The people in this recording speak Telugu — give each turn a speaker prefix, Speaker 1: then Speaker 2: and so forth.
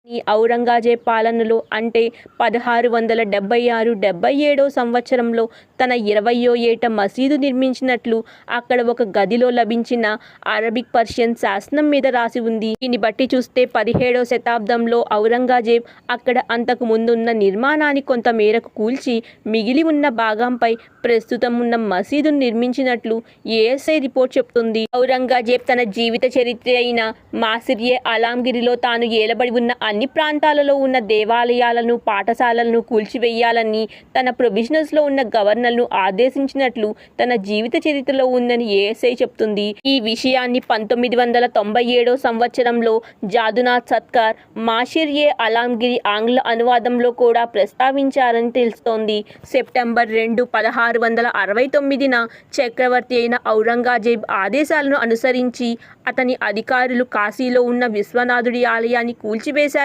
Speaker 1: ఈ ఔరంగజేబ్ పాలనలో అంటే 1676-77 సంవత్సరంలో తన 20వ ఏట మసీదు నిర్మించినట్లు అక్కడ ఒక గదిలో లభించిన అరబిక్ పర్షియన్ శాసనం మీద రాసి ఉంది. దీన్ని బట్టి చూస్తే 17వ శతాబ్దంలో ఔరంగజేబ్ అక్కడ అంతకు ముందున్న నిర్మాణాన్ని కొంత మేరకు కూల్చి మిగిలి ఉన్న భాగంపై ప్రస్తుతం ఉన్న మసీదును నిర్మించినట్లు ఏఎస్ఐ రిపోర్ట్ చెప్తుంది. ఔరంగజేబ్ తన జీవిత చరిత్ర అయిన మాసిర్-ఏ-ఆలంగిరిలో తాను ఏలబడి ఉన్న అన్ని ప్రాంతాలలో ఉన్న దేవాలయాలను, పాఠశాలలను కూల్చివేయాలని తన ప్రొవిజనల్స్లో ఉన్న గవర్నర్ను ఆదేశించినట్లు తన జీవిత చరిత్రలో ఉందని ఏఎస్ఐ చెప్తుంది. ఈ విషయాన్ని 1997 సంవత్సరంలో జాదునాథ్ సత్కార్ మాసిర్-ఏ-ఆలంగిరి ఆంగ్ల అనువాదంలో కూడా ప్రస్తావించారని తెలుస్తోంది. సెప్టెంబర్ 2, 1669న చక్రవర్తి అయిన ఔరంగజేబ్ ఆదేశాలను అనుసరించి అతని అధికారులు కాశీలో ఉన్న విశ్వనాథుడి ఆలయాన్ని కూల్చివేశారు.